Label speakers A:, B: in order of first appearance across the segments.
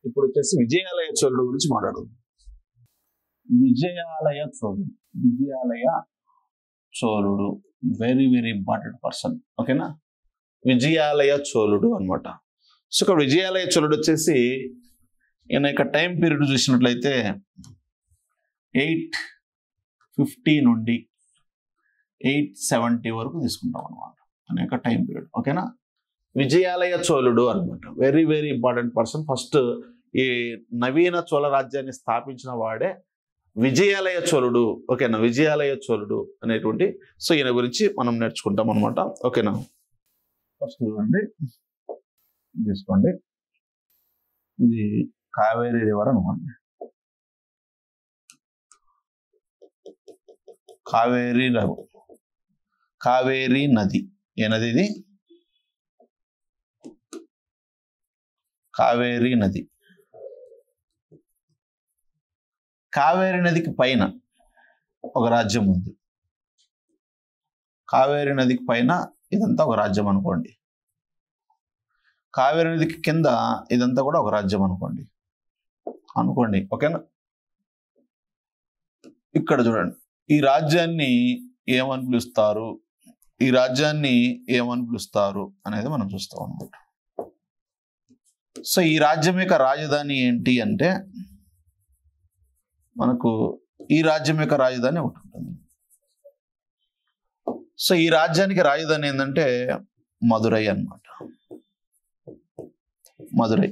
A: ఇప్పుడు వచ్చేసి విజయాలయ చోళుడు గురించి మాట్లాడుకుందాం. Vijayalaya చోళుడు very very important person. ఓకేనా, విజయాలయ చోళుడు అనమాట. సో ఇక్కడ విజయాలయ చోళుడు వచ్చేసి ఈయన యొక్క టైం పీరియడ్ చూసినట్లయితే 850 నుండి 870 వరకు తీసుకుంటాం అనమాట అనే యొక్క టైం పీరియడ్. ఓకేనా, విజయాలయ చోళుడు అనమాట. Very very important person. First ఈ నవీన చోళ రాజ్యాన్ని స్థాపించిన వాడే విజయాలయ చోళుడు. ఓకేనా, విజయాలయ చోళుడు అనేటువంటి సో ఈయన గురించి మనం నేర్చుకుంటాం అనమాట. ఓకేనా, ఫస్ట్ చూడండి, తీసుకోండి, ఇది కావేరీ రివర్ అనుకోండి. కావేరీ నది ఏ నది ఇది? కావేరీ నది. కావేరీ నదికి పైన ఒక రాజ్యం ఉంది. కావేరీ నదికి పైన ఇదంతా ఒక రాజ్యం అనుకోండి. కావేరీ నదికి కింద ఇదంతా కూడా ఒక రాజ్యం అనుకోండి. ఓకేనా, ఇక్కడ చూడండి, ఈ రాజ్యాన్ని ఏమని పిలుస్తారు, అనేది మనం చూస్తాం అనమాట. సో ఈ రాజ్యం యొక్క రాజధాని ఏంటి అంటే మనకు ఈ రాజ్యం యొక్క రాజధాని ఒకటి ఉంటుంది. సో ఈ రాజ్యానికి రాజధాని ఏంటంటే మదురై అన్నమాట. మదురై.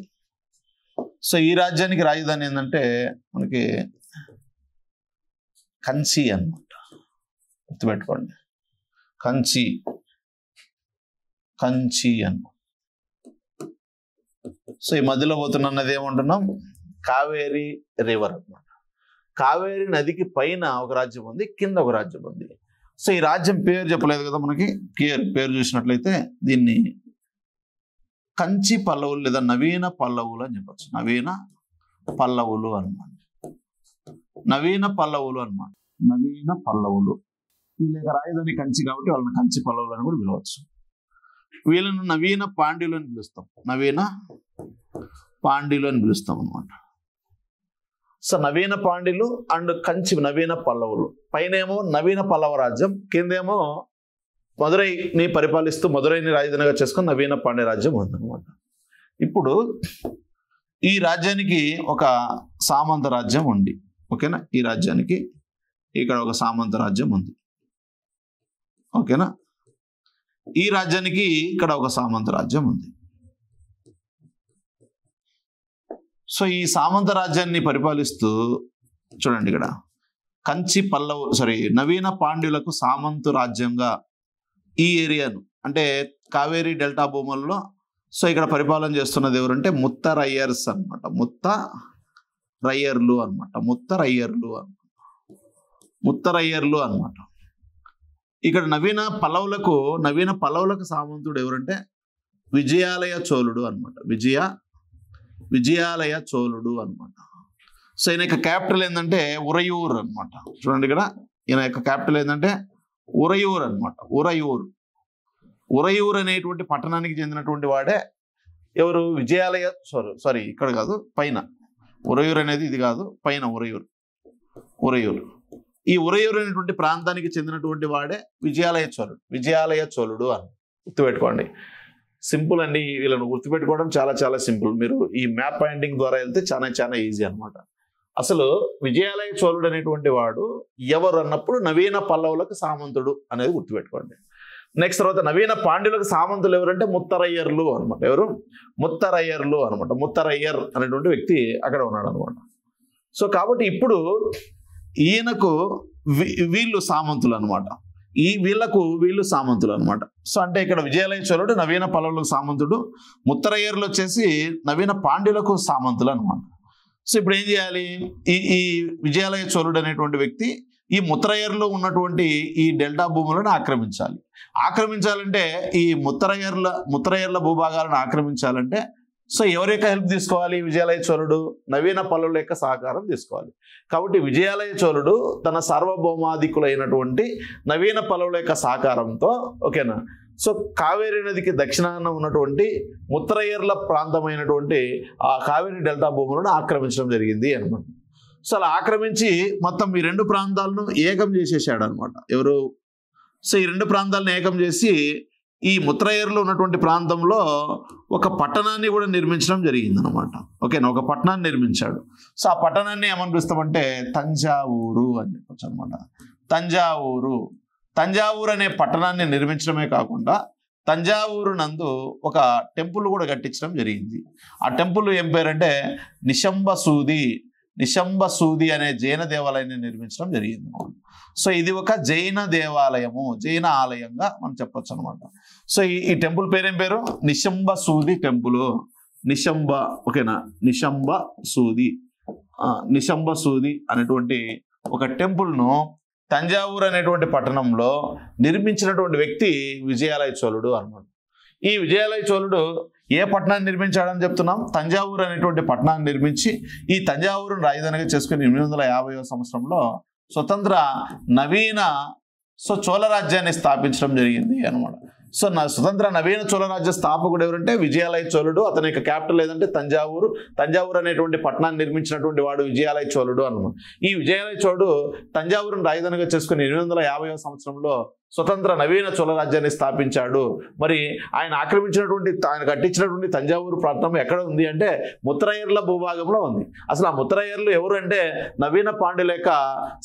A: సో ఈ రాజ్యానికి రాజధాని ఏంటంటే మనకి కంచి అన్నమాట. గుర్తుపెట్టుకోండి, కంచి అన్నమాట. సో ఈ మధ్యలో పోతున్నది ఏమంటున్నాం? కావేరీ రివర్ అన్నమాట. కావేరీ నదికి పైన ఒక రాజ్యం ఉంది, కింద ఒక రాజ్యం ఉంది. సో ఈ రాజ్యం పేరు చెప్పలేదు కదా మనకి. పేరు చూసినట్లయితే దీన్ని కంచి పల్లవులు లేదా నవీన పల్లవులు అని చెప్పచ్చు. నవీన పల్లవులు అనమాట. నవీన పల్లవులు వీళ్ళ రాజధాని కంచి కాబట్టి వాళ్ళని కంచి పల్లవులు అని కూడా పిలవచ్చు. వీళ్ళను నవీన పాండ్యులు అని పిలుస్తాం. అనమాట. సో నవీన పాండ్యులు అండ్ కంచి నవీన పల్లవులు. పైనేమో నవీన పల్లవ రాజ్యం, కిందేమో మదురైని పరిపాలిస్తూ మదురైని రాజధానిగా చేసుకుని నవీన పాండ్య రాజ్యం ఉందన్నమాట. ఇప్పుడు ఈ రాజ్యానికి ఒక సామంత రాజ్యం ఉంది. ఓకేనా, ఈ రాజ్యానికి ఇక్కడ ఒక సామంత రాజ్యం ఉంది. ఓకేనా, ఈ రాజ్యానికి ఇక్కడ ఒక సామంత రాజ్యం ఉంది. సో ఈ సామంత రాజ్యాన్ని పరిపాలిస్తూ చూడండి, ఇక్కడ నవీన పాండ్యులకు సామంతు రాజ్యంగా ఈ ఏరియాను అంటే కావేరీ డెల్టా భూముల్లో సో ఇక్కడ పరిపాలన చేస్తున్నది ఎవరంటే ముత్తరయ్యర్స్ అనమాట. ముత్తరయ్యర్లు అనమాట. ఇక్కడ నవీన పల్లవులకు సామంతుడు ఎవరంటే విజయాలయ చోళుడు అనమాట. విజయాలయ చోళుడు అనమాట. సో ఈయన యొక్క క్యాపిటల్ ఏంటంటే ఉరయూర్ అనమాట. చూడండి, ఇక్కడ ఈయన యొక్క క్యాపిటల్ ఏంటంటే ఉరయూర్ అనమాట. ఉరయూర్ అనేటువంటి పట్టణానికి చెందినటువంటి వాడే ఎవరు? విజయాలయ ఇక్కడ కాదు, పైన ఉరయూర్ అనేది ఇది కాదు, పైన ఉరయూర్. ఈ ఉరయూర్ అనేటువంటి ప్రాంతానికి చెందినటువంటి వాడే విజయాలయ చోళుడు అని గుర్తుపెట్టుకోండి. సింపుల్ అండి, వీళ్ళను గుర్తుపెట్టుకోవడం చాలా చాలా సింపుల్. మీరు ఈ మ్యాప్ పాయింటింగ్ ద్వారా వెళ్తే చాలా ఈజీ అనమాట. అసలు విజయాలయ చోళుడు అనేటువంటి వాడు ఎవరు అన్నప్పుడు నవీన పల్లవులకు సామంతుడు అనేది గుర్తుపెట్టుకోండి. నెక్స్ట్ తర్వాత నవీన పాండ్యులకు సామంతులు ఎవరంటే ముత్తరయ్యర్లు అనమాట. ఎవరు? ముత్తరయ్యర్లు అనమాట. ముత్తరయ్యర్ అనేటువంటి వ్యక్తి అక్కడ ఉన్నాడు అనమాట. సో కాబట్టి ఇప్పుడు ఈయనకు వీళ్ళు సామంతులు అనమాట. వీళ్ళు సామంతులు అనమాట. సో అంటే ఇక్కడ విజయాలయ చోళుడు నవీన పల్లవులకు సామంతుడు, ముత్తరయ్యర్లు వచ్చేసి నవీన పాండ్యులకు సామంతులు అనమాట. సో ఇప్పుడు ఏం చేయాలి? ఈ విజయాలయ చోళుడు అనేటువంటి వ్యక్తి ఈ ముత్తరయ్యర్లో ఉన్నటువంటి ఈ డెల్టా భూములను ఆక్రమించాలంటే ఈ ముత్తరయ్యర్ల భూభాగాలను ఆక్రమించాలంటే సో ఎవరి యొక్క హెల్ప్ తీసుకోవాలి? విజయాలయ చోళుడు నవీన పల్లవుల యొక్క సహకారం తీసుకోవాలి. కాబట్టి విజయాలయ చోళుడు తన సార్వభౌమాధికులైనటువంటి నవీన పల్లవుల యొక్క సహకారంతో ఓకేనా సో కావేరీ నదికి దక్షిణాన ఉన్నటువంటి ముత్తరయ్యర్ల ప్రాంతమైనటువంటి ఆ కావేరీ డెల్టా భూములను ఆక్రమించడం జరిగింది అనమాట. సో అలా ఆక్రమించి మొత్తం ఈ రెండు ప్రాంతాలను ఏకం చేసేసాడు అనమాట. ఎవరు? సో ఈ రెండు ప్రాంతాలను ఏకం చేసి ఈ ముత్తరయ్యర్లో ఉన్నటువంటి ప్రాంతంలో ఒక పట్టణాన్ని కూడా నిర్మించడం జరిగింది అనమాట. ఓకేనా, ఒక పట్టణాన్ని నిర్మించాడు. సో ఆ పట్టణాన్ని ఏమని పిలుస్తామంటే తంజావూరు అని చెప్పొచ్చు అనమాట. తంజావూరు అనే పట్టణాన్ని నిర్మించడమే కాకుండా తంజావూరు నందు ఒక టెంపుల్ కూడా కట్టించడం జరిగింది. ఆ టెంపుల్ ఏం పేరంటే నిశంబసూది అనే జైన దేవాలయాన్ని నిర్మించడం జరిగింది. సో ఇది ఒక జైన దేవాలయము, జైన ఆలయంగా మనం చెప్పొచ్చు అనమాట. సో ఈ టెంపుల్ పేరేం పేరు? నిశంబసూది టెంపుల్. ఓకేనా, నిశంబసూది అనేటువంటి ఒక టెంపుల్ను తంజావూరు అనేటువంటి పట్టణంలో నిర్మించినటువంటి వ్యక్తి విజయాలయ చోళుడు అన్నమాట. ఈ విజయాలయ చోళుడు ఏ పట్టణాన్ని నిర్మించాడని చెప్తున్నాం? తంజావూరు అనేటువంటి పట్టణాన్ని నిర్మించి ఈ తంజావూరును రాజధానిగా చేసుకుని 850వ సంవత్సరంలో స్వతంత్ర నవీన చోళ రాజ్యాన్ని స్థాపించడం జరిగింది అనమాట. సో స్వతంత్ర నవీన చోళ రాజ్య స్థాపకుడు ఎవరంటే విజయాలయ చోళుడు. అతని యొక్క క్యాపిటల్ ఏదంటే తంజావూరు అనేటువంటి పట్టణాన్ని నిర్మించినటువంటి వాడు విజయాలయ చోళుడు అనమాట. ఈ విజయాలయ చోళుడు తంజావూరును రాజధానిగా చేసుకుని 850వ సంవత్సరంలో స్వతంత్ర నవీన చోళ రాజ్యాన్ని స్థాపించాడు. మరి ఆయన ఆయన కట్టించినటువంటి తంజావూరు ప్రాంతం ఎక్కడ ఉంది అంటే ముత్తరయ్యర్ల భూభాగంలో ఉంది. అసలు ఆ ముత్తరయ్యర్లు ఎవరు అంటే నవీన పాండ్యుల యొక్క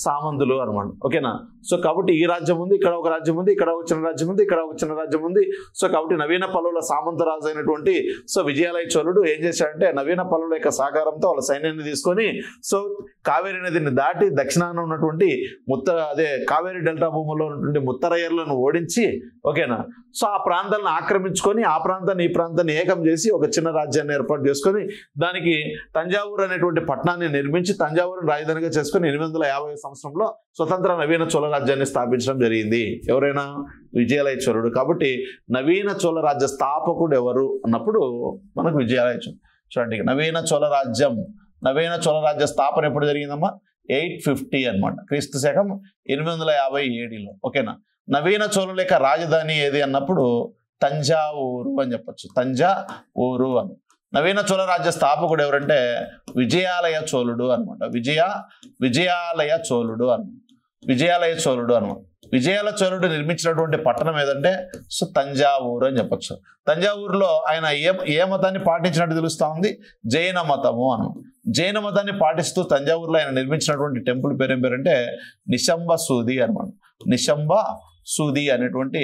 A: సామంతులు అనమాట. ఓకేనా. సో కాబట్టి ఈ రాజ్యం ఉంది, ఇక్కడ ఒక రాజ్యం ఉంది, ఇక్కడ ఒక చిన్న రాజ్యం ఉంది, ఇక్కడ ఒక చిన్న రాజ్యం ఉంది. సో కాబట్టి నవీన పల్లవుల సామంత రాజు అయినటువంటి విజయాలయ చోళుడు ఏం చేశాడంటే నవీన పల్లవుల యొక్క సహకారంతో వాళ్ళ సైన్యాన్ని తీసుకొని కావేరీ నదిని దాటి దక్షిణాన ఉన్నటువంటి కావేరీ డెల్టా భూముల్లో ఉన్నటువంటి ముత్తరయ్యర్లను ఓడించి, ఓకేనా, సో ఆ ప్రాంతాలను ఆక్రమించుకొని ఆ ప్రాంతాన్ని ఈ ప్రాంతాన్ని ఏకం చేసి ఒక చిన్న రాజ్యాన్ని ఏర్పాటు చేసుకొని దానికి తంజావూరు అనేటువంటి పట్టణాన్ని నిర్మించి తంజావూరును రాజధానిగా చేసుకుని 850 సంవత్సరంలో స్వతంత్ర నవీన చోళ రాజ్యాన్ని స్థాపించడం జరిగింది. ఎవరైనా? విజయాలయ చోళుడు. కాబట్టి నవీన చోళ రాజ్య స్థాపకుడు ఎవరు అన్నప్పుడు మనకు విజయాలయ చోళుడు. చూడండి, నవీన చోళ రాజ్య స్థాపన ఎప్పుడు జరిగిందమ్మా? 850 అనమాట, క్రీస్తు శకం 857లో. ఓకేనా. నవీన చోళుల యొక్క రాజధాని ఏది అన్నప్పుడు తంజావూరు అని చెప్పచ్చు. తంజావూరు అని. నవీన చోళ రాజ్య స్థాపకుడు ఎవరంటే విజయాలయ చోళుడు అనమాట. విజయాలయ చోళుడు అనమాట. విజయాలయ చోళుడు నిర్మించినటువంటి పట్టణం ఏదంటే తంజావూరు అని చెప్పచ్చు. తంజావూరులో ఆయన ఏ మతాన్ని పాటించినట్టు తెలుస్తా ఉంది? జైన మతము అనమాట. జైన మతాన్ని పాటిస్తూ తంజావూరులో ఆయన నిర్మించినటువంటి టెంపుల్ పేరు ఏం పేరంటే నిశంబసూది అనమాట. నిశంబసూది అనేటువంటి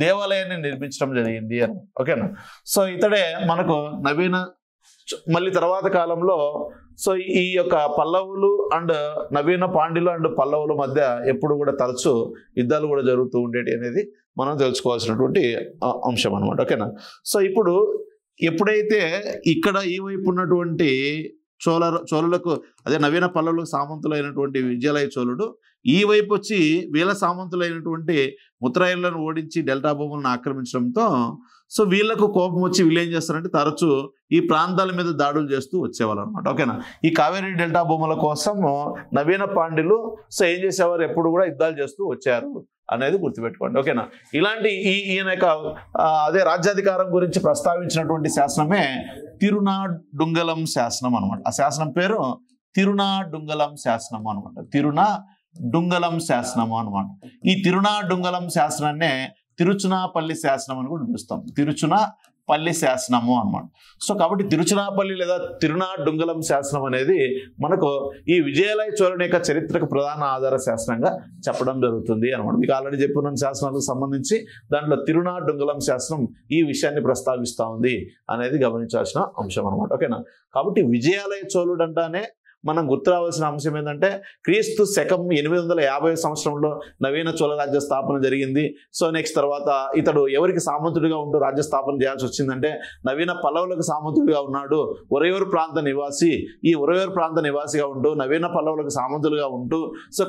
A: దేవాలయాన్ని నిర్మించడం జరిగింది అని. ఓకేనా. సో ఇతడే మనకు మళ్ళీ తర్వాత కాలంలో ఈ యొక్క పల్లవులు అండ్ నవీన పాండ్యులు అండ్ పల్లవుల మధ్య ఎప్పుడు కూడా తరచు యుద్ధాలు కూడా జరుగుతూ ఉండేటి అనేది మనం తెలుసుకోవాల్సినటువంటి అంశం అనమాట. ఓకేనా. సో ఇప్పుడు ఎప్పుడైతే ఇక్కడ ఈ వైపు ఉన్నటువంటి చోళులకు నవీన పల్లవులకు సామంతులైనటువంటి విజయాలయ చోళుడు ఈ వైపు వచ్చి వీళ్ళ సామంతులైనటువంటి ముత్తరయ్యర్లను ఓడించి డెల్టా భూములను ఆక్రమించడంతో వీళ్ళకు కోపం వచ్చి వీళ్ళు ఏం చేస్తారంటే తరచూ ఈ ప్రాంతాల మీద దాడులు చేస్తూ వచ్చేవాళ్ళు అనమాట. ఓకేనా. ఈ కావేరీ డెల్టా భూముల కోసం నవీన పాండ్యులు ఏం చేసేవారు? ఎప్పుడు కూడా యుద్ధాలు చేస్తూ వచ్చారు అనేది గుర్తుపెట్టుకోండి. ఓకేనా. ఇలాంటి ఈయన యొక్క రాజ్యాధికారం గురించి ప్రస్తావించినటువంటి శాసనమే తిరునాడుంగలం శాసనం అనమాట. ఆ శాసనం పేరు తిరునాడుంగలం శాసనము అనమాట. తిరునాడుంగలం శాసనము అనమాట. ఈ తిరునాడుంగలం శాసనాన్నే తిరుచునాపల్లి శాసనం అని కూడా పిలుస్తాం. తిరుచునాపల్లి శాసనము అనమాట. సో కాబట్టి తిరుచునాపల్లి లేదా తిరునాడుంగలం శాసనం అనేది మనకు ఈ విజయాలయ చోళుని యొక్క చరిత్రకు ప్రధాన ఆధార శాసనంగా చెప్పడం జరుగుతుంది అనమాట. మీకు ఆల్రెడీ చెప్పిన శాసనాలకు సంబంధించి దాంట్లో తిరునాడుంగలం శాసనం ఈ విషయాన్ని ప్రస్తావిస్తూ ఉంది అనేది గమనించాల్సిన అంశం అనమాట. ఓకేనా. కాబట్టి విజయాలయ చోళుడు అంటానే మనం గుర్తు రావాల్సిన అంశం ఏంటంటే క్రీస్తు శకం 850 సంవత్సరంలో నవీన చోళ రాజ్య స్థాపన జరిగింది. సో నెక్స్ట్ తర్వాత ఇతడు ఎవరికి సామంతుడిగా ఉంటూ రాజ్య స్థాపన చేయాల్సి వచ్చిందంటే నవీన పల్లవులకు సామంతుడిగా ఉన్నాడు. ఉరయూరు ప్రాంత నివాసి. ఈ ఉరయూరు ప్రాంత నివాసిగా ఉంటూ నవీన పల్లవులకు సామంతులుగా ఉంటూ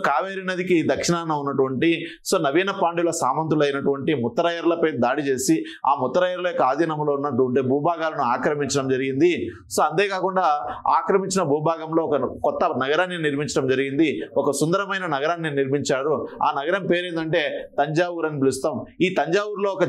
A: కావేరీ నదికి దక్షిణాన ఉన్నటువంటి నవీన పాండ్యుల సామంతులైనటువంటి ముత్తరయ్యర్లపై దాడి చేసి ఆ ముత్తరయ్యర్ల యొక్క ఆధీనంలో ఉన్నటువంటి భూభాగాలను ఆక్రమించడం జరిగింది. అంతేకాకుండా ఆక్రమించిన భూభాగంలో ఒక కొత్త నగరాన్ని నిర్మించడం జరిగింది, ఒక సుందరమైన నగరాన్ని నిర్మించారు. ఆ నగరం పేరు ఏంటంటే తంజావూరు అని పిలుస్తాం. ఈ తంజావూరులో ఒక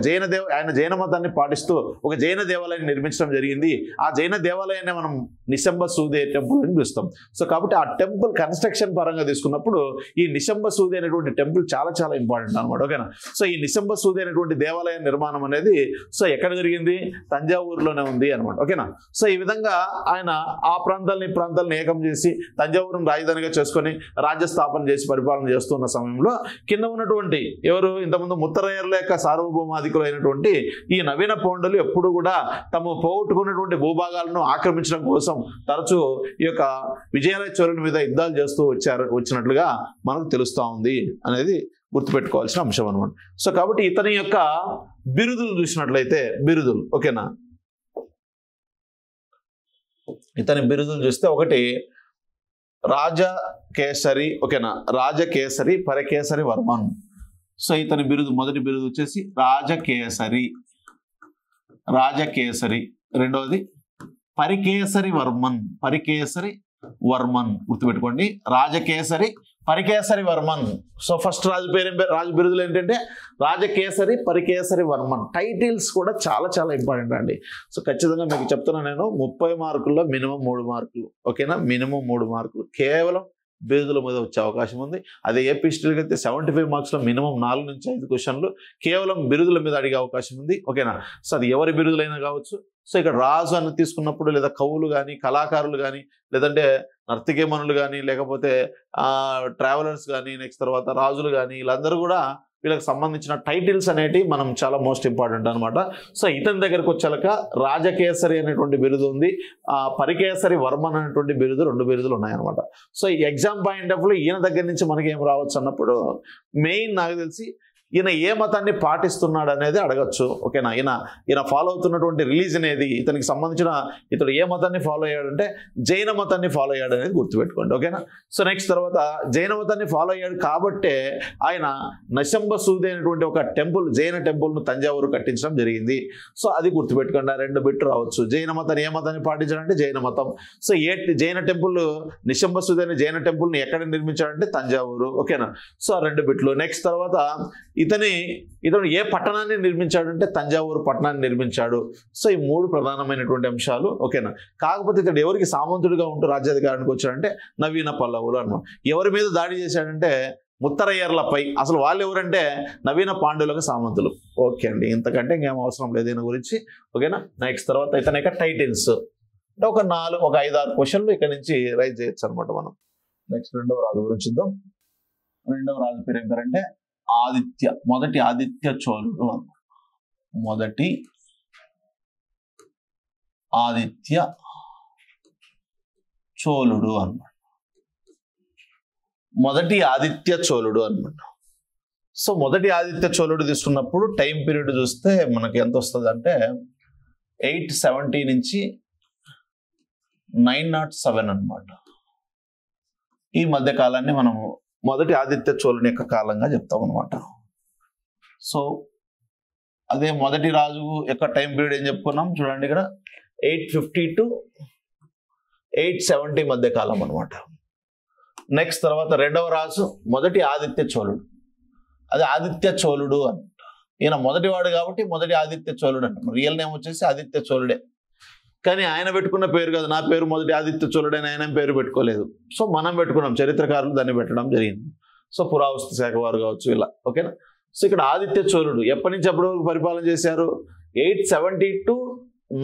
A: ఆయన జైన మతాన్ని పాటిస్తూ ఒక జైన దేవాలయాన్ని నిర్మించడం జరిగింది. ఆ జైన దేవాలయాన్ని మనం నిశంబ సూదే టెంపుల్ అని పిలుస్తాం. సో కాబట్టి ఆ టెంపుల్ కన్స్ట్రక్షన్ పరంగా తీసుకున్నప్పుడు ఈ నిశంబ సూదే అనేటువంటి టెంపుల్ చాలా చాలా ఇంపార్టెంట్ అనమాట. ఓకేనా. సో ఈ నిశంబ సూదే అనేటువంటి దేవాలయ నిర్మాణం అనేది సో ఎక్కడ జరిగింది, తంజావూరులోనే ఉంది అనమాట. ఓకేనా. సో ఈ విధంగా ఆయన ఆ ప్రాంతాలను ఏకం చేసి తంజావూరును రాజధానిగా చేసుకొని రాజ్య స్థాపన చేసి పరిపాలన చేస్తున్న సమయంలో కింద ఉన్నటువంటి ఎవరు ఇంతకుముందు ముత్తరయ్యర్ల యొక్క సార్వభౌమాధికులు అయినటువంటి ఈ నవీన పౌండులు ఎప్పుడు కూడా తమ పోగొట్టుకున్నటువంటి భూభాగాలను ఆక్రమించడం కోసం తరచూ ఈ యొక్క విజయాలయ చోళుల మీద యుద్ధాలు చేస్తూ వచ్చినట్లుగా మనకు తెలుస్తూ ఉంది అనేది గుర్తుపెట్టుకోవాల్సిన అంశం అనమాట. సో కాబట్టి ఇతని యొక్క బిరుదులు చూసినట్లయితే బిరుదులు, ఓకేనా, ఇతని బిరుదులు చూస్తే ఒకటి రాజకేసరి, ఓకేనా, రాజకేసరి పరకేసరి వర్మన్. సో ఇతని బిరుదు మొదటి బిరుదు వచ్చేసి రాజకేసరి, రెండవది పరికేసరి వర్మన్, గుర్తుపెట్టుకోండి, రాజకేసరి పరికేసరి వర్మన్. సో ఫస్ట్ రాజు బిరుదులు ఏంటంటే రాజకేసరి పరికేసరి వర్మన్. టైటిల్స్ కూడా చాలా చాలా ఇంపార్టెంట్ అండి. సో ఖచ్చితంగా మీకు చెప్తున్నా నేను 30 మార్కుల్లో మినిమం 3 మార్కులు, ఓకేనా, మినిమం 3 మార్కులు కేవలం బిరుదుల మీద వచ్చే అవకాశం ఉంది. అదే ఏపీ హిస్టరీకి అయితే 75 మార్క్స్లో మినిమం 4 నుంచి 5 క్వశ్చన్లు కేవలం బిరుదుల మీద అడిగే అవకాశం ఉంది. ఓకేనా. సో అది ఎవరి బిరుదులైనా కావచ్చు. సో ఇక్కడ రాజు అని తీసుకున్నప్పుడు లేదా కవులు కానీ కళాకారులు కానీ లేదంటే నర్తకీమణులు కానీ లేకపోతే ట్రావెలర్స్ కానీ నెక్స్ట్ తర్వాత రాజులు కానీ వీళ్ళందరూ కూడా వీళ్ళకి సంబంధించిన టైటిల్స్ అనేటివి మనం చాలా మోస్ట్ ఇంపార్టెంట్ అనమాట. సో ఇతని దగ్గరకు వచ్చాక రాజకేసరి అనేటువంటి బిరుదు ఉంది, పరికేసరి వర్మన్ అనేటువంటి బిరుదు, 2 బిరుదులు ఉన్నాయన్నమాట. సో ఈ ఎగ్జామ్ పాయింట్ ఆఫ్ వ్యూలో ఈయన దగ్గర నుంచి మనకి ఏం రావచ్చు అన్నప్పుడు మెయిన్ నాకు తెలిసి ఈయన ఏ మతాన్ని పాటిస్తున్నాడు అనేది అడగచ్చు. ఓకేనా. ఈయన ఫాలో అవుతున్నటువంటి రిలీజన్ ఏది, ఇతనికి సంబంధించిన ఇతడు ఏ మతాన్ని ఫాలో అయ్యాడంటే జైన మతాన్ని ఫాలో అయ్యాడు అనేది గుర్తుపెట్టుకోండి. ఓకేనా. సో నెక్స్ట్ తర్వాత జైన మతాన్ని ఫాలో అయ్యాడు కాబట్టే ఆయన నిశంబ సూదే అనేటువంటి ఒక టెంపుల్, జైన టెంపుల్ను తంజావూరు కట్టించడం జరిగింది. సో అది గుర్తుపెట్టుకోండి. 2 బిట్ రావచ్చు. జైన మతాన్ని ఏ మతాన్ని పాటించాడంటే జైన మతం. సో జైన టెంపుల్ నిశంబ సూదే అనే జైన టెంపుల్ని ఎక్కడ నిర్మించాడంటే తంజావూరు. ఓకేనా. సో 2 బిట్లు. నెక్స్ట్ తర్వాత ఇతను ఏ పట్టణాన్ని నిర్మించాడంటే తంజావూరు పట్టణాన్ని నిర్మించాడు. సో ఈ 3 ప్రధానమైనటువంటి అంశాలు. ఓకేనా. కాకపోతే ఇతడు ఎవరికి సామంతుడిగా ఉంటూ రాజ్యాధికారానికి వచ్చాడంటే నవీన పల్లవులు అన్నమాట. ఎవరి మీద దాడి చేశాడంటే ముత్తరయ్యర్లపై. అసలు వాళ్ళు ఎవరంటే నవీన పాండ్యులకు సామంతులు. ఓకే అండి, ఇంతకంటే ఇంకేం అవసరం లేదు దీని గురించి. ఓకేనా. నెక్స్ట్ తర్వాత ఇతని యొక్క టైటిల్స్ అంటే ఒక 5-6 క్వశ్చన్లు ఇక్కడ నుంచి రైజ్ చేయొచ్చు అనమాట మనం. నెక్స్ట్ రెండవ రాజు గురించి చూద్దాం. రెండవ రాజు పేరు ఏం పేరంటే మొదటి ఆదిత్య చోళుడు అన్నమాట. మొదటి ఆదిత్య చోళుడు అన్నమాట. సో మొదటి ఆదిత్య చోళుడు తీసుకున్నప్పుడు టైం పీరియడ్ చూస్తే మనకి ఎంత వస్తుంది అంటే 870 నుంచి 907 అన్నమాట. ఈ మధ్య కాలాన్ని మనము మొదటి ఆదిత్య చోళుని యొక్క కాలంగా చెప్తాం అనమాట. సో అదే మొదటి రాజు యొక్క టైం పీరియడ్ ఏం చెప్పుకున్నాం చూడండి, ఇక్కడ 850 to 870 మధ్య కాలం అనమాట. నెక్స్ట్ తర్వాత రెండవ రాజు మొదటి ఆదిత్య చోళుడు, అది ఆదిత్య చోళుడు అంట. ఈయన మొదటివాడు కాబట్టి మొదటి ఆదిత్య చోళుడు అంట. రియల్ నేమ్ వచ్చేసి ఆదిత్య చోళుడే, కానీ ఆయన పెట్టుకున్న పేరు కాదు. నా పేరు మొదటి ఆదిత్య చోళుడు అని ఆయన పేరు పెట్టుకోలేదు. సో మనం పెట్టుకున్నాం, చరిత్రకారులు దాన్ని పెట్టడం జరిగింది. సో పురావస్తు శాఖ వారు కావచ్చు ఇలా. ఓకేనా. సో ఇక్కడ ఆదిత్య చోళుడు ఎప్పటి నుంచి ఎప్పటి వరకు పరిపాలన చేశారు, 870 to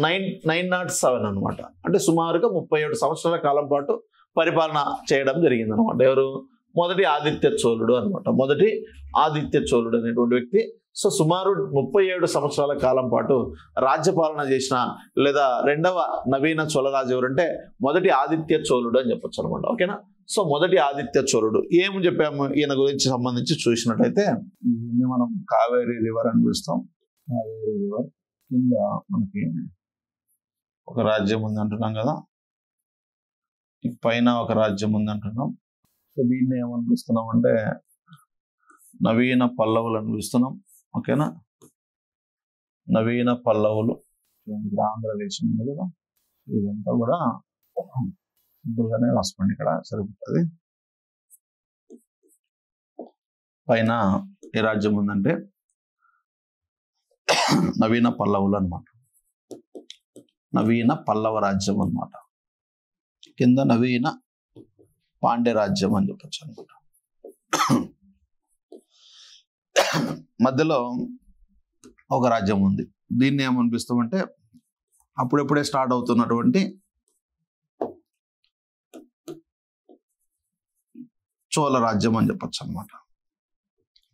A: 907 అనమాట. అంటే సుమారుగా 37 సంవత్సరాల కాలం పాటు పరిపాలన చేయడం జరిగింది అనమాట. ఎవరు, మొదటి ఆదిత్య చోళుడు అనమాట. మొదటి ఆదిత్య చోళుడు అనేటువంటి వ్యక్తి సో సుమారు 37 సంవత్సరాల కాలం పాటు రాజ్యపాలన చేసిన లేదా రెండవ నవీన చోళరాజు ఎవరంటే మొదటి ఆదిత్య చోళుడు అని చెప్పొచ్చు అనమాట. ఓకేనా. సో మొదటి ఆదిత్య చోళుడు ఏం చెప్పాము ఈయన గురించి సంబంధించి చూసినట్టయితే దీన్ని మనం కావేరీ రివర్ అని పిలుస్తాం. కావేరీ రివర్ కింద మనకి ఒక రాజ్యం ఉంది అంటున్నాం కదా, ఈ పైన ఒక రాజ్యం ఉంది అంటున్నాం. సో దీన్ని ఏమనిపిస్తున్నాం అంటే నవీన పల్లవులు అని పిలుస్తున్నాం. ఓకేనా. నవీన పల్లవులు ఆంధ్రదేశం ఉంది కదా, ఇదంతా కూడా సింపుల్గానే రాసుకోండి, ఇక్కడ సరిపోతుంది. పైన ఏ రాజ్యం ఉందంటే నవీన పల్లవులు అనమాట, నవీన పల్లవ రాజ్యం అనమాట. కింద నవీన పాండ్య రాజ్యం అని చెప్పచ్చు అనమాట. మధ్యలో ఒక రాజ్యం ఉంది. దీన్ని ఏమనిపిస్తామంటే అప్పుడెప్పుడే స్టార్ట్ అవుతున్నటువంటి చోళ రాజ్యం అని చెప్పచ్చు అనమాట.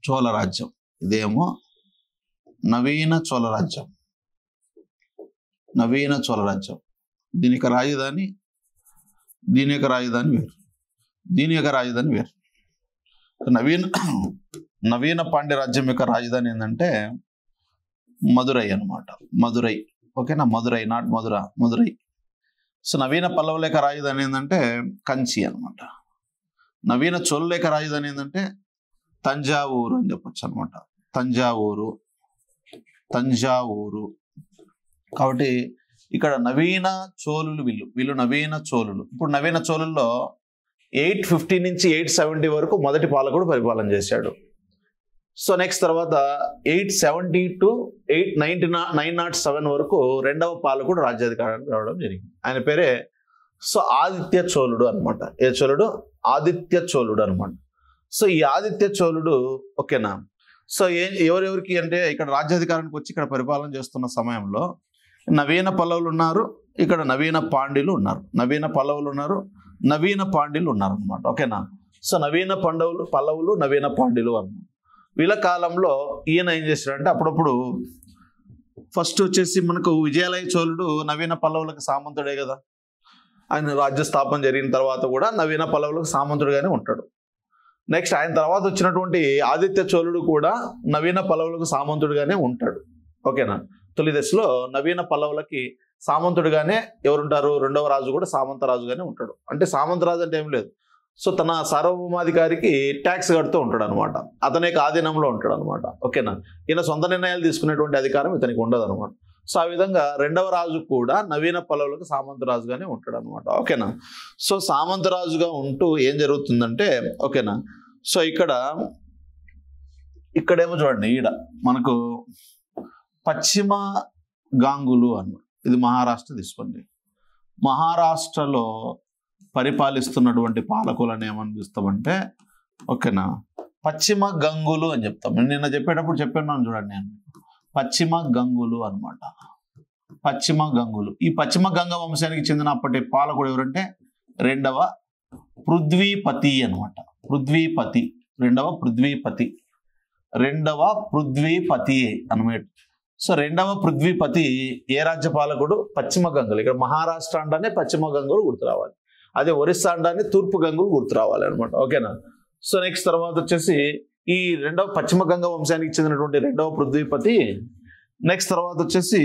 A: చోళ రాజ్యం, ఇదేమో నవీన చోళ రాజ్యం, నవీన చోళ రాజ్యం. దీని యొక్క రాజధాని, దీని యొక్క రాజధాని వేరు, దీని యొక్క రాజధాని వేరు. నవీన పాండ్య రాజ్యం యొక్క రాజధాని ఏంటంటే మదురై అనమాట, మదురై. ఓకేనా, మదురై, నాట్ మధుర, మదురై. సో నవీన పల్లవుల యొక్క రాజధాని ఏంటంటే కంచి అనమాట. నవీన చోళుల యొక్క రాజధాని ఏంటంటే తంజావూరు అని చెప్పచ్చు అనమాట. తంజావూరు, తంజావూరు. కాబట్టి ఇక్కడ నవీన చోళులు, వీళ్ళు నవీన చోళులు. ఇప్పుడు నవీన చోళుల్లో 850 నుంచి 870 వరకు మొదటి పాలకుడు పరిపాలన చేశాడు. సో నెక్స్ట్ తర్వాత 870 to 907 వరకు రెండవ పాలకుడు రాజ్యాధికారానికి రావడం జరిగింది. ఆయన పేరే సో ఆదిత్య చోళుడు అనమాట. ఏ చోళుడు? ఆదిత్య చోళుడు అనమాట. సో ఈ ఆదిత్య చోళుడు, ఓకేనా, సో ఎవరెవరికి అంటే ఇక్కడ రాజ్యాధికారానికి వచ్చి ఇక్కడ పరిపాలన చేస్తున్న సమయంలో నవీన పల్లవులు ఉన్నారు, ఇక్కడ నవీన పాండ్యులు ఉన్నారు, నవీన పల్లవులు ఉన్నారు, నవీన పాండ్యులు ఉన్నారు అనమాట. ఓకేనా. సో నవీన పల్లవులు నవీన పాండ్యులు అన్నమాట. వీళ్ళ కాలంలో ఈయన ఏం చేశాడంటే అప్పుడప్పుడు ఫస్ట్ వచ్చేసి మనకు విజయాలయ చోళుడు నవీన పల్లవులకు సామంతుడే కదా. ఆయన రాజ్య స్థాపన జరిగిన తర్వాత కూడా నవీన పల్లవులకు సామంతుడుగానే ఉంటాడు. నెక్స్ట్ ఆయన తర్వాత వచ్చినటువంటి ఆదిత్య చోళుడు కూడా నవీన పల్లవులకు సామంతుడుగానే ఉంటాడు. ఓకేనా. తొలి దశలో నవీన పల్లవులకి సామంతుడుగానే ఎవరుంటారు? రెండవ రాజు కూడా సామంత రాజుగానే ఉంటాడు. అంటే సామంత రాజు అంటే ఏం లేదు, సో తన సార్వభౌమాధికారికి ట్యాక్స్ కడుతూ ఉంటాడు అనమాట. అతని యొక్క ఆధీనంలో ఉంటాడు అనమాట. ఓకేనా. ఈయన సొంత నిర్ణయాలు తీసుకునేటువంటి అధికారం ఇతనికి ఉండదు అనమాట. సో ఆ విధంగా రెండవ రాజు కూడా నవీన పల్లవులకు సామంత రాజుగానే ఉంటాడు అనమాట. ఓకేనా. సో సామంత రాజుగా ఉంటూ ఏం జరుగుతుందంటే, ఓకేనా, సో ఇక్కడేమో చూడండి, ఈడ మనకు పశ్చిమ గాంగులు అన్నమాట. ఇది మహారాష్ట్ర తీసుకోండి. మహారాష్ట్రలో పరిపాలిస్తున్నటువంటి పాలకులను ఏమనిపిస్తామంటే, ఓకేనా, పశ్చిమ గంగులు అని చెప్తాం. నిన్న చెప్పేటప్పుడు చెప్పాను చూడండి, నేను పశ్చిమ గంగులు అనమాట. పశ్చిమ గంగులు. ఈ పశ్చిమ గంగ వంశానికి చెందిన అప్పటి పాలకుడు ఎవరంటే రెండవ పృథ్వీపతి అనమాట. పృథ్వీపతి, రెండవ పృథ్వీపతి అనమాట. సో రెండవ పృథ్వీపతి ఏ రాజ్య పాలకుడు? పశ్చిమ గంగులు. ఇక్కడ మహారాష్ట్ర అంటానే పశ్చిమ గంగులు గుర్తు రావాలి, అదే ఒరిస్సా అంటానే తూర్పు గంగులు గుర్తు రావాలి అనమాట. ఓకేనా. సో నెక్స్ట్ తర్వాత వచ్చేసి ఈ రెండవ పశ్చిమ గంగ వంశానికి చెందినటువంటి రెండవ పృథ్వీపతి. నెక్స్ట్ తర్వాత వచ్చేసి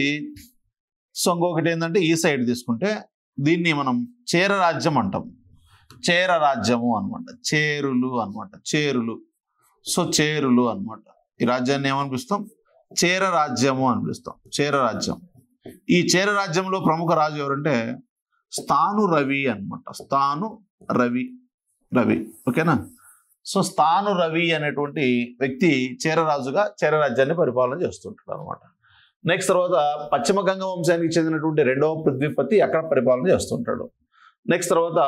A: సో ఇంకొకటి ఏంటంటే ఈ సైడ్ తీసుకుంటే దీన్ని మనం చేర రాజ్యం అంటాం. చేర రాజ్యము అనమాట. చేరులు అనమాట, చేరులు. సో చేరులు అనమాట. ఈ రాజ్యాన్ని ఏమనిపిస్తాం? చేర రాజ్యము అనిపిస్తాం. చేర రాజ్యం. ఈ చేర రాజ్యంలో ప్రముఖ రాజు ఎవరంటే స్థాను రవి అనమాట. స్థాను రవి. ఓకేనా. సో స్థాను రవి అనేటువంటి వ్యక్తి చేరరాజుగా చేర రాజ్యాన్ని పరిపాలన చేస్తుంటాడు అనమాట. నెక్స్ట్ తర్వాత పశ్చిమ గంగ వంశానికి చెందినటువంటి రెండవ పృథ్వీపతి అక్కడ పరిపాలన చేస్తుంటాడు. నెక్స్ట్ తర్వాత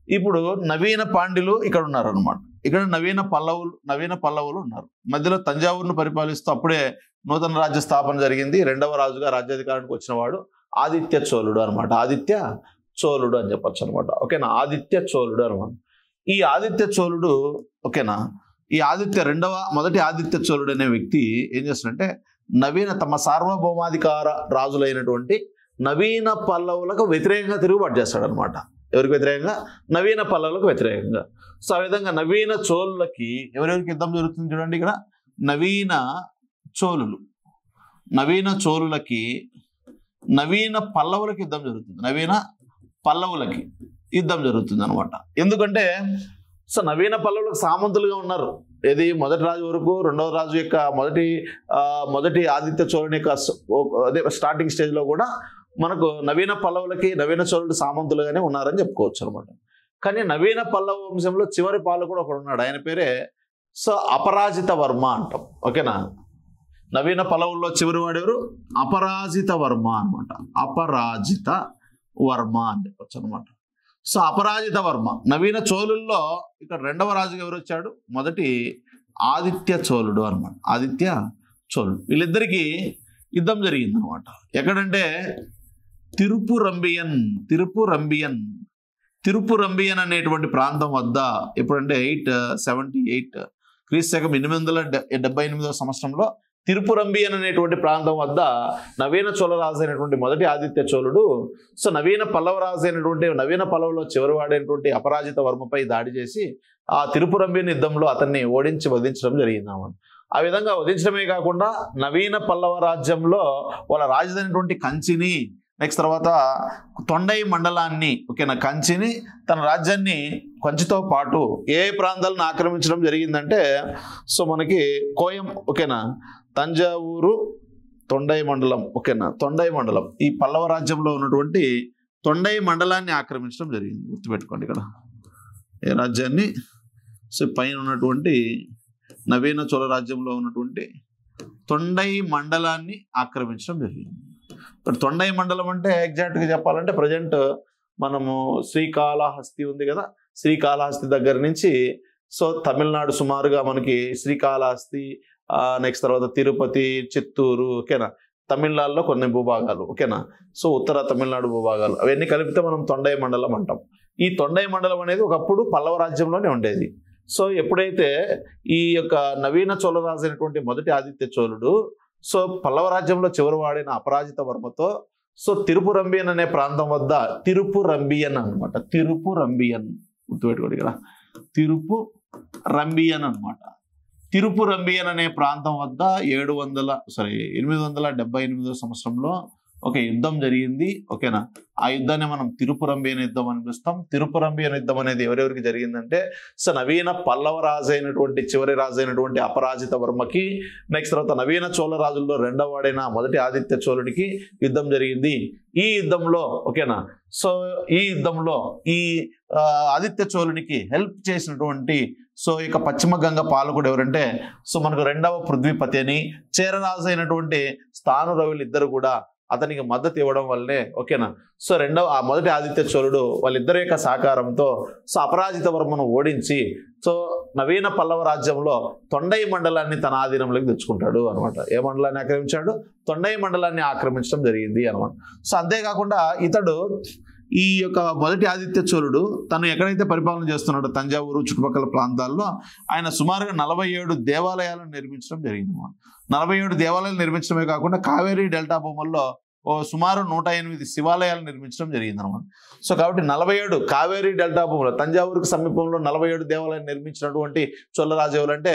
A: ఇప్పుడు నవీన పాండ్యులు ఇక్కడ ఉన్నారు అనమాట. ఇక్కడ నవీన పల్లవులు ఉన్నారు. మధ్యలో తంజావూరును పరిపాలిస్తూ అప్పుడే నూతన రాజ్య స్థాపన జరిగింది. రెండవ రాజుగా రాజ్యాధికారానికి వచ్చిన వాడు ఆదిత్య చోళుడు అనమాట. ఆదిత్య చోళుడు అని చెప్పచ్చు అనమాట. ఓకేనా. ఆదిత్య చోళుడు అనమాట. ఈ ఆదిత్య చోళుడు, ఓకేనా, ఈ మొదటి ఆదిత్య చోళుడు అనే వ్యక్తి ఏం చేస్తాడంటే తమ సార్వభౌమాధికార రాజులైనటువంటి నవీన పల్లవులకు వ్యతిరేకంగా తిరుగుబాటు చేస్తాడు అనమాట. ఎవరికి వ్యతిరేకంగా? నవీన పల్లవులకు వ్యతిరేకంగా. సో ఆ విధంగా నవీన చోళులకి ఎవరెవరికి యుద్ధం జరుగుతుంది చూడండి. ఇక్కడ నవీన చోళులకి నవీన పల్లవులకి యుద్ధం జరుగుతుంది. నవీన పల్లవులకి యుద్ధం జరుగుతుంది అనమాట. ఎందుకంటే సో నవీన పల్లవులకు సామంతులుగా ఉన్నారు. ఏది మొదటి రాజు వరకు, రెండవ రాజు యొక్క మొదటి ఆదిత్య చోళుని యొక్క అదే స్టార్టింగ్ స్టేజ్లో కూడా మనకు నవీన పల్లవులకి నవీన చోళుడు సామంతులుగానే ఉన్నారని చెప్పుకోవచ్చు అనమాట. కానీ నవీన పల్లవ వంశంలో చివరి పాలకుడు ఒకడు ఉన్నాడు, ఆయన పేరే అపరాజిత వర్మ అంటాం. ఓకేనా, నవీన పల్లవుల్లో చివరి వాడు ఎవరు? అపరాజిత వర్మ అనమాట. అపరాజిత వర్మ అని చెప్పొచ్చు అనమాట. అపరాజిత వర్మ నవీన చోళుల్లో ఇక్కడ రెండవ రాజుగా ఎవరు వచ్చాడు? మొదటి ఆదిత్య చోళుడు అనమాట. ఆదిత్య చోళుడు, వీళ్ళిద్దరికీ యుద్ధం జరిగింది అనమాట. ఎక్కడంటే తిరుపురంబియన్ అనేటువంటి ప్రాంతం వద్ద. ఎప్పుడంటే 878 క్రీస్తు 878 సంవత్సరంలో తిరుపురంబియన్ అనేటువంటి ప్రాంతం వద్ద నవీన చోళరాజు అయినటువంటి మొదటి ఆదిత్య చోళుడు నవీన పల్లవ రాజు అయినటువంటి నవీన పల్లవలో చివరివాడైనటువంటి అపరాజిత వర్మపై దాడి చేసి ఆ తిరుపురంబియన్ యుద్ధంలో అతన్ని ఓడించి వధించడం జరిగింది అన్నమాట. ఆ విధంగా వధించడమే కాకుండా నవీన పల్లవ రాజ్యంలో వాళ్ళ రాజధాని కంచిని, నెక్స్ట్ తర్వాత తొండై మండలాన్ని, ఓకేనా, కంచిని తన రాజ్యాన్ని కంచితో పాటు ఏ ప్రాంతాలను ఆక్రమించడం జరిగిందంటే మనకి కోయం, ఓకేనా, తంజావూరు, తొండై మండలం, ఓకేనా, తొండై మండలం ఈ పల్లవ రాజ్యంలో ఉన్నటువంటి తొండై మండలాన్ని ఆక్రమించడం జరిగింది. గుర్తుపెట్టుకోండి ఇక్కడ ఏ రాజ్యాన్ని, పైన ఉన్నటువంటి నవీన చోళ రాజ్యంలో ఉన్నటువంటి తొండై మండలాన్ని ఆక్రమించడం జరిగింది. ఇప్పుడు తొండై మండలం అంటే ఎగ్జాక్ట్గా చెప్పాలంటే ప్రజెంట్ మనము శ్రీకాళహస్తి ఉంది కదా, శ్రీకాళహస్తి దగ్గర నుంచి తమిళనాడు సుమారుగా మనకి శ్రీకాళహస్తి, నెక్స్ట్ తర్వాత తిరుపతి, చిత్తూరు, ఓకేనా, తమిళనాడులో కొన్ని భూభాగాలు, ఓకేనా, ఉత్తర తమిళనాడు భూభాగాలు అవన్నీ కలిపితే మనం తొండై మండలం అంటాం. ఈ తొండై మండలం అనేది ఒకప్పుడు పల్లవ రాజ్యంలోనే ఉండేది. ఎప్పుడైతే ఈ యొక్క నవీన చోళరాజు అయినటువంటి మొదటి ఆదిత్య చోళుడు పల్లవ రాజ్యంలో చివరి వాడిన అపరాజిత వర్మతో తిరుపురంబియన్ అనే ప్రాంతం వద్ద, తిరుపురంబియన్ అనమాట, తిరుపురంబియన్ గుర్తుపెట్టుకోండి ఇక్కడ, తిరుపురంబియన్ అనమాట. తిరుపురంబియన్ అనే ప్రాంతం వద్ద 878 సంవత్సరంలో ఒక యుద్ధం జరిగింది. ఓకేనా, ఆ యుద్ధాన్ని మనం తిరుపురంబియన్ యుద్ధం అని పిలుస్తాం. తిరుపురంబియన్ యుద్ధం అనేది ఎవరెవరికి జరిగిందంటే నవీన పల్లవ రాజు అయినటువంటి చివరి రాజు అయినటువంటి అపరాజిత వర్మకి, నెక్స్ట్ తర్వాత నవీన చోళ రాజుల్లో రెండవ వాడైన మొదటి ఆదిత్య చోళుడికి యుద్ధం జరిగింది. ఈ యుద్ధంలో, ఓకేనా, ఈ యుద్ధంలో ఈ ఆదిత్య చోళునికి హెల్ప్ చేసినటువంటి ఇక పశ్చిమ గంగ పాలకుడు ఎవరంటే మనకు రెండవ పృథ్వీపతి అని, చేరరాజు అయినటువంటి స్థానురవులు ఇద్దరు కూడా అతనికి మద్దతు ఇవ్వడం వల్లనే, ఓకేనా, రెండవ ఆ మొదటి ఆదిత్య చోళుడు వాళ్ళిద్దరి యొక్క సహకారంతో అపరాజిత వర్మను ఓడించి నవీన పల్లవ రాజ్యంలో తొండై మండలాన్ని తన ఆధీనంలోకి తెచ్చుకుంటాడు అనమాట. ఏ మండలాన్ని ఆక్రమించాడు? తొండై మండలాన్ని ఆక్రమించడం జరిగింది అనమాట. అంతేకాకుండా ఇతడు ఈ యొక్క మొదటి ఆదిత్య చోళుడు తను ఎక్కడైతే పరిపాలన చేస్తున్నాడో తంజావూరు చుట్టుపక్కల ప్రాంతాల్లో ఆయన సుమారుగా 47 దేవాలయాలను నిర్మించడం జరిగింది. 47 దేవాలయాలు నిర్మించడమే కాకుండా కావేరీ డెల్టా భూముల్లో సుమారు 108 శివాలయాలు నిర్మించడం జరిగింది అనమాట. కాబట్టి 47 కావేరీ డెల్టా భూములు, తంజావూరుకు సమీపంలో 47 దేవాలయాలు నిర్మించినటువంటి చోళరాజు ఎవరంటే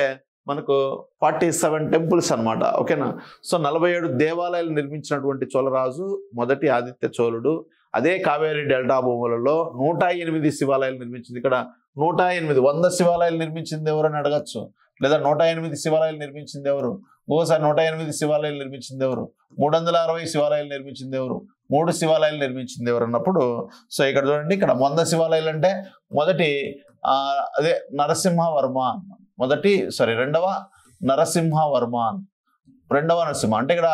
A: మనకు 47 టెంపుల్స్ అనమాట. ఓకేనా, 47 దేవాలయాలు నిర్మించినటువంటి చోళరాజు మొదటి ఆదిత్య చోళుడు. అదే కావేరీ డెల్టా భూములలో 108 శివాలయాలు నిర్మించింది. ఇక్కడ 108 100 శివాలయాలు నిర్మించింది ఎవరు అని అడగచ్చు, లేదా 108 శివాలయాలు నిర్మించింది ఎవరు, ఓసారి 108 శివాలయాలు నిర్మించింది ఎవరు, 360 శివాలయాలు నిర్మించింది ఎవరు, 3 శివాలయాలు నిర్మించింది ఎవరు అన్నప్పుడు ఇక్కడ చూడండి, ఇక్కడ 100 శివాలయాలు అంటే మొదటి అదే నరసింహవర్మ, రెండవ నరసింహవర్మ, రెండవ నరసింహ అంటే ఇక్కడ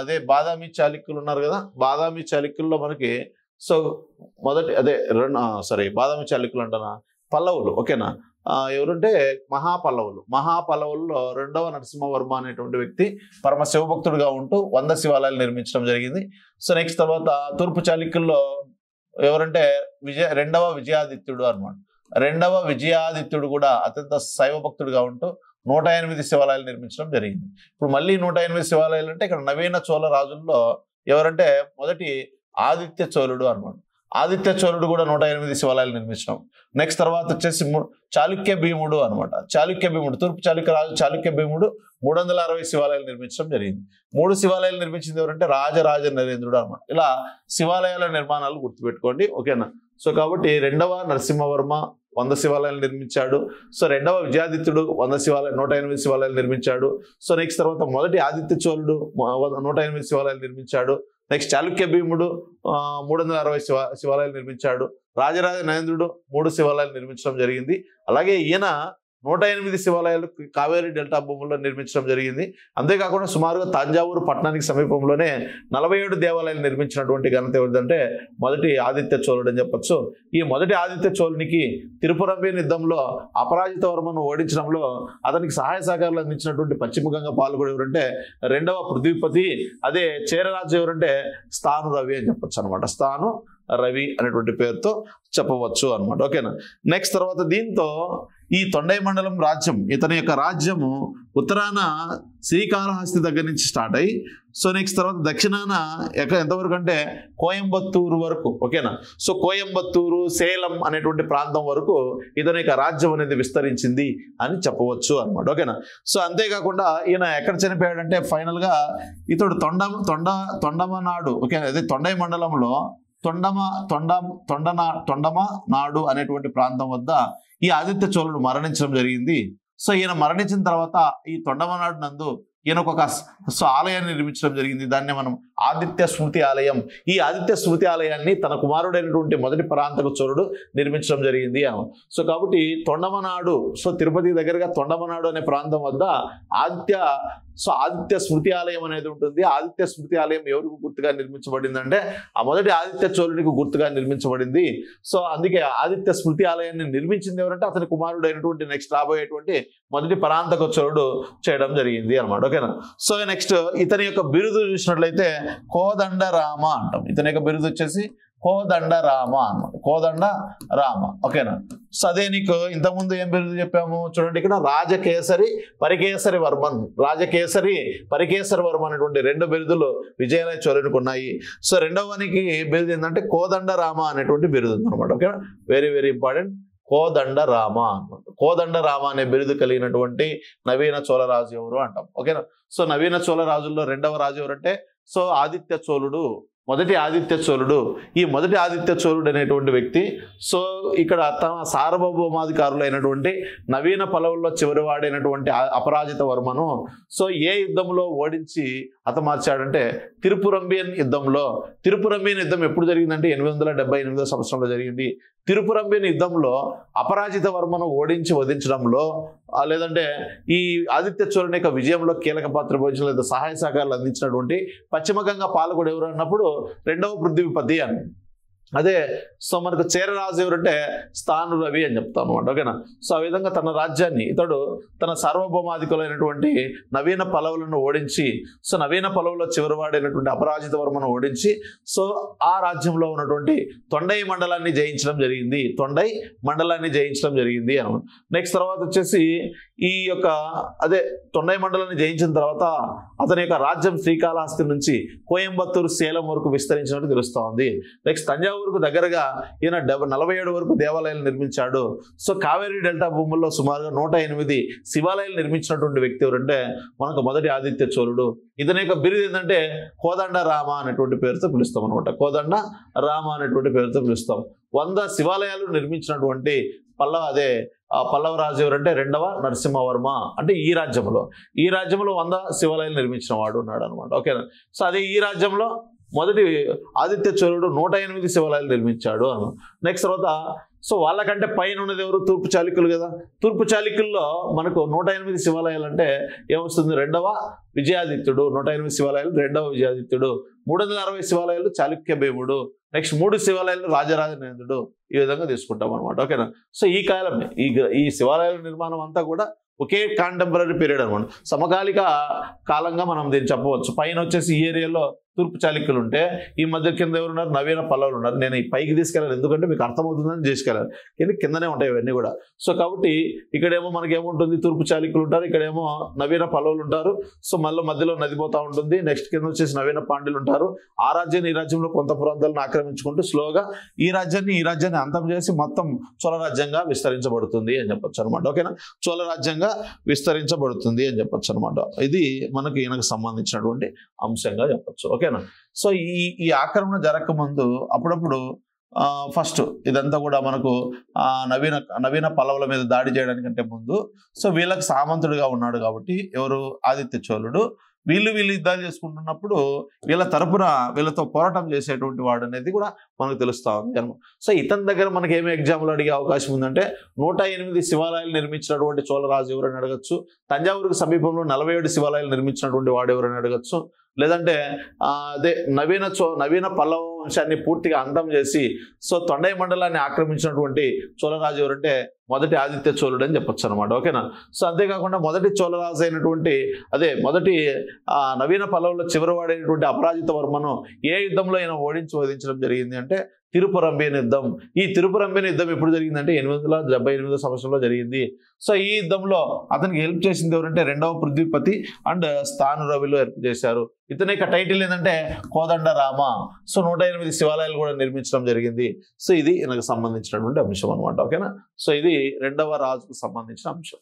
A: అదే బాదామి చాళుక్యులు ఉన్నారు కదా, బాదామి చాళుక్యుల్లో మనకి మొదటి అదే బాదామి చాళుక్యులు అంటానా, పల్లవులు, ఓకేనా, ఎవరుంటే మహాపల్లవుల్లో రెండవ నరసింహవర్మ అనేటువంటి వ్యక్తి పరమ శివభక్తుడిగా ఉంటూ 100 శివాలయాలు నిర్మించడం జరిగింది. నెక్స్ట్ తర్వాత తూర్పు చాళుక్యుల్లో ఎవరంటే రెండవ విజయాదిత్యుడు అనమాట. రెండవ విజయాదిత్యుడు కూడా అత్యంత శైవ భక్తుడిగా ఉంటూ 108 శివాలయాలు నిర్మించడం జరిగింది. ఇప్పుడు మళ్ళీ 108 శివాలయాలు అంటే ఇక్కడ నవీన చోళ రాజుల్లో ఎవరంటే మొదటి ఆదిత్య చోళుడు అనమాట. ఆదిత్య చోళుడు కూడా 108 శివాలయాలు నిర్మించడం. నెక్స్ట్ తర్వాత వచ్చేసి చాళుక్య భీముడు అనమాట. చాళుక్య భీముడు, తూర్పు చాళుక్య రాజు చాళుక్య భీముడు 360 శివాలయాలు నిర్మించడం జరిగింది. 3 శివాలయాలు నిర్మించింది ఎవరంటే రాజరాజ నరేంద్రుడు అనమాట. ఇలా శివాలయాల నిర్మాణాలు గుర్తుపెట్టుకోండి, ఓకేనా. కాబట్టి రెండవ నరసింహవర్మ 100 శివాలయాలు నిర్మించాడు. రెండవ విజయాదిత్యుడు 108 శివాలయాలు నిర్మించాడు. నెక్స్ట్ తర్వాత మొదటి ఆదిత్య చోళుడు 108 శివాలయాలు నిర్మించాడు. నెక్స్ట్ చాళుక్య భీముడు 360 శివాలయాలు నిర్మించాడు. రాజరాజ నరేంద్రుడు 3 శివాలయాలు నిర్మించడం జరిగింది. అలాగే ఈయన 108 శివాలయాలు కావేరీ డెల్టా భూముల్లో నిర్మించడం జరిగింది. అంతేకాకుండా సుమారుగా తంజావూరు పట్టణానికి సమీపంలోనే 47 దేవాలయాలు నిర్మించినటువంటి ఘనత ఎవరిదంటే మొదటి ఆదిత్య చోళుడు అని చెప్పొచ్చు. ఈ మొదటి ఆదిత్య చోళునికి తిరుపురంబి యుద్ధంలో అపరాజిత వర్మను ఓడించడంలో అతనికి సహాయ సహకారాలు అందించినటువంటి పశ్చిమ గంగ పాల్గొడు ఎవరంటే రెండవ పృథ్వీపతి. అదే చేరరాజు ఎవరంటే స్థాను రవి అని చెప్పొచ్చు అనమాట. స్థాను రవి అనేటువంటి పేరుతో చెప్పవచ్చు అనమాట. ఓకేనా. నెక్స్ట్ తర్వాత దీంతో ఈ తొండై మండలం రాజ్యం, ఇతని యొక్క రాజ్యము ఉత్తరాన శ్రీకాళహస్తి దగ్గర నుంచి స్టార్ట్ అయ్యి సో నెక్స్ట్ తర్వాత దక్షిణాన ఎంతవరకు అంటే కోయంబత్తూరు వరకు. ఓకేనా. సో కోయంబత్తూరు, సేలం అనేటువంటి ప్రాంతం వరకు ఇతని యొక్క రాజ్యం అనేది విస్తరించింది అని చెప్పవచ్చు అనమాట. ఓకేనా. సో అంతేకాకుండా ఈయన ఎక్కడ చనిపోయాడంటే ఫైనల్గా ఇతడు తొండమనాడు, ఓకే, అదే తొండై మండలంలో తొండమ నాడు అనేటువంటి ప్రాంతం వద్ద ఈ ఆదిత్య చోళుడు మరణించడం జరిగింది. సో ఈయన మరణించిన తర్వాత ఈ తొండమనాడు నందు ఈయనకు ఒక ఆలయాన్ని నిర్మించడం జరిగింది. దాన్ని మనం ఆదిత్య స్మృతి ఆలయం. ఈ ఆదిత్య స్మృతి ఆలయాన్ని తన కుమారుడైనటువంటి మొదటి పరాంతక చోళుడు నిర్మించడం జరిగింది అని. సో కాబట్టి తొండమనాడు, సో తిరుపతి దగ్గరగా తొండమనాడు అనే ప్రాంతం వద్ద ఆదిత్య స్మృతి ఆలయం అనేది ఉంటుంది. ఆదిత్య స్మృతి ఆలయం ఎవరికి గుర్తుగా నిర్మించబడింది అంటే ఆ మొదటి ఆదిత్య చోళునికి గుర్తుగా నిర్మించబడింది. సో అందుకే ఆదిత్య స్మృతి ఆలయాన్ని నిర్మించింది ఎవరంటే అతని కుమారుడు అయినటువంటి నెక్స్ట్ రాబోయేటువంటి మొదటి పరాంతక చోళుడు చేయడం జరిగింది అనమాట. ఓకేనా. సో నెక్స్ట్ ఇతని యొక్క బిరుదు చూసినట్లయితే కోదండ రామ అంటాం. ఇతని యొక్క బిరుదు వచ్చేసి కోదండ రామ అన్నమాట. కోదండ రామ. ఓకేనా. సో అదే నీకు ఇంతకుముందు ఏం బిరుదు చెప్పాము చూడండి, ఇక్కడ రాజకేసరి పరికేసరి వర్మన్, రాజకేసరి పరికేసరి వర్మ అనేటువంటి 2 బిరుదులు విజయాలయ చోళునికి ఉన్నాయి. సో రెండవనికి బిరుదు ఏంటంటే కోదండ రామ అనేటువంటి బిరుదు అనమాట. ఓకేనా. Very very important. Kodanda Rama అన్నమాట. కోదండ రామ అనే బిరుదు కలిగినటువంటి నవీన చోళరాజు ఎవరు అంటాం. ఓకేనా. సో నవీన చోళరాజుల్లో 2వ రాజు ఎవరంటే సో ఆదిత్య చోళుడు, మొదటి ఆదిత్య చోళుడు. ఈ మొదటి ఆదిత్య చోళుడు అనేటువంటి వ్యక్తి సో ఇక్కడ తన సార్వభౌమాధికారులు అయినటువంటి నవీన పల్లవుల్లో చివరివాడైనటువంటి అపరాజిత వర్మను సో ఏ యుద్ధంలో ఓడించి హతమార్చాడంటే తిరుపురంబియన్ యుద్ధంలో. తిరుపురంబియన్ యుద్ధం ఎప్పుడు జరిగిందంటే 878వ సంవత్సరంలో జరిగింది. తిరుపురంబియన్ యుద్ధంలో అపరాజిత వర్మను ఓడించి వధించడంలో లేదంటే ఈ ఆదిత్య చోళుని యొక్క విజయంలో కీలక పాత్ర వహించిన లేదా సహాయ సహకారాలు అందించినటువంటి పశ్చిమ గంగ పాలకుడు ఎవరు అన్నప్పుడు రెండవ పృథ్వీపతి అని. అదే సో మనకు చేరరాజు ఎవరంటే స్థాను రవి అని చెప్తాం అనమాట. ఓకేనా. సో ఆ విధంగా తన రాజ్యాన్ని ఇతడు తన సార్వభౌమాధికులైనటువంటి నవీన పల్లవులను ఓడించి సో నవీన పల్లవులో చివరివాడైనటువంటి అపరాజిత వర్మను ఓడించి సో ఆ రాజ్యంలో ఉన్నటువంటి తొండై మండలాన్ని జయించడం జరిగింది. తొండై మండలాన్ని జయించడం జరిగింది అనమాట. నెక్స్ట్ తర్వాత వచ్చేసి ఈ యొక్క అదే తొండై మండలాన్ని జయించిన తర్వాత అతని యొక్క రాజ్యం శ్రీకాళహస్తి నుంచి కోయంబత్తూరు, సేలం వరకు విస్తరించినట్టు తెలుస్తూ ఉంది. నెక్స్ట్ తంజావూరుకు దగ్గరగా ఈయన 47 వరకు దేవాలయాలు నిర్మించాడు. సో కావేరీ డెల్టా భూముల్లో సుమారుగా 108 శివాలయాలు నిర్మించినటువంటి వ్యక్తి ఎవరంటే మనకు మొదటి ఆదిత్య చోళుడు. ఇతని యొక్క బిరుదు ఏంటంటే కోదండ రామ అనేటువంటి పేరుతో పిలుస్తాం అనమాట. కోదండ రామ అనేటువంటి పేరుతో పిలుస్తాం. 100 శివాలయాలు నిర్మించినటువంటి పల్లవ రాజు ఎవరంటే 2వ నరసింహవర్మ. అంటే ఈ రాజ్యంలో 100 శివాలయాలు నిర్మించిన వాడు ఉన్నాడు అనమాట. ఓకేనా. సో అదే ఈ రాజ్యంలో మొదటి ఆదిత్య చోళుడు 108 శివాలయాలు నిర్మించాడు అన్న. నెక్స్ట్ తర్వాత సో వాళ్ళకంటే పైన ఉన్నది ఎవరు? తూర్పు చాళుక్యులు కదా. తూర్పు చాళుక్యుల్లో మనకు 108 శివాలయాలు అంటే ఏమొస్తుంది? 2వ విజయాదిత్యుడు. 108 శివాలయాలు 2వ విజయాదిత్యుడు. 360 శివాలయాలు చాళుక్య భీముడు. నెక్స్ట్ 3 శివాలయాలు రాజరాజ నరేంద్రుడు. ఈ విధంగా తీసుకుంటాం అనమాట. ఓకేనా. సో ఈ కాలం ఈ శివాలయాల నిర్మాణం అంతా కూడా ఒకే కాంటెంపరీ పీరియడ్ అనమాట. సమకాలిక కాలంగా మనం దీన్ని చెప్పవచ్చు. పైన వచ్చేసి ఈ ఏరియాలో తూర్పు చాళుక్యులు ఉంటే ఈ మధ్య కింద ఎవరు ఉన్నారు? నవీన పల్లవులు ఉన్నారు. నేను ఈ పైకి తీసుకెళ్ళాను ఎందుకంటే మీకు అర్థమవుతుందని తీసుకెళ్ళాను, కానీ కిందనే ఉంటాయి ఇవన్నీ కూడా. సో కాబట్టి ఇక్కడేమో మనకి ఏముంటుంది? తూర్పు చాళుక్యులు ఉంటారు, ఇక్కడేమో నవీన పల్లవులు ఉంటారు. సో మధ్యలో నది పోతా ఉంటుంది. నెక్స్ట్ కింద వచ్చేసి నవీన పాండ్యులు ఉంటారు. ఆ రాజ్యాన్ని ఈ రాజ్యంలో కొంత ప్రాంతాలను ఆక్రమించుకుంటూ స్లోగా ఈ రాజ్యాన్ని అంతం చేసి మొత్తం చోళ రాజ్యంగా విస్తరించబడుతుంది అని చెప్పొచ్చు అనమాట. ఓకేనా. చోళ రాజ్యంగా విస్తరించబడుతుంది అని చెప్పొచ్చు అనమాట. ఇది మనకి ఈయనకు సంబంధించినటువంటి అంశంగా చెప్పొచ్చు. ఓకేనా. సో ఈ ఆక్రమణ జరగకముందు అప్పుడప్పుడు ఫస్ట్ ఇదంతా కూడా మనకు నవీన పల్లవుల మీద దాడి చేయడానికంటే ముందు సో వీళ్ళకి సామంతుడిగా ఉన్నాడు కాబట్టి ఎవరు? ఆదిత్య చోళుడు. వీళ్ళు యుద్ధాలు చేసుకుంటున్నప్పుడు వీళ్ళ తరపున వీళ్ళతో పోరాటం చేసేటువంటి వాడు అనేది కూడా మనకు తెలుస్తా ఉంది అనమాట. సో ఇతని దగ్గర మనకి ఏమి ఎగ్జామ్లు అడిగే అవకాశం ఉందంటే 108 శివాలయాలు నిర్మించినటువంటి చోళరాజు ఎవరని అడగచ్చు, తంజావూరుకు సమీపంలో 47 శివాలయాలు నిర్మించినటువంటి వాడు ఎవరని అడగచ్చు, లేదంటే అదే నవీన పల్లవ వంశాన్ని పూర్తిగా అంతం చేసి సో తొండై మండలాన్ని ఆక్రమించినటువంటి చోళరాజు ఎవరంటే మొదటి ఆదిత్య చోళుడు అని చెప్పొచ్చు అనమాట. ఓకేనా. సో అంతేకాకుండా మొదటి చోళరాజు అయినటువంటి మొదటి నవీన పల్లవులో చివరివాడైనటువంటి అపరాజిత వర్మను ఏ యుద్ధంలో ఆయన వధించడం జరిగింది అంటే తిరుపురంబేన్ యుద్ధం. ఈ తిరుపురంబేన్ యుద్ధం ఎప్పుడు జరిగిందంటే 878 సంవత్సరంలో జరిగింది. సో ఈ యుద్ధంలో అతనికి హెల్ప్ చేసింది ఎవరంటే రెండవ పృథ్వీపతి అండ్ స్థానురవిలో హెల్ప్ చేశారు. ఇతని యొక్క టైటిల్ ఏంటంటే కోదండ రామ. సో 108 శివాలయాలు కూడా నిర్మించడం జరిగింది. సో ఇది ఈయనకు సంబంధించినటువంటి అంశం అనమాట. ఓకేనా. సో ఇది రెండవ రాజుకు సంబంధించిన అంశం.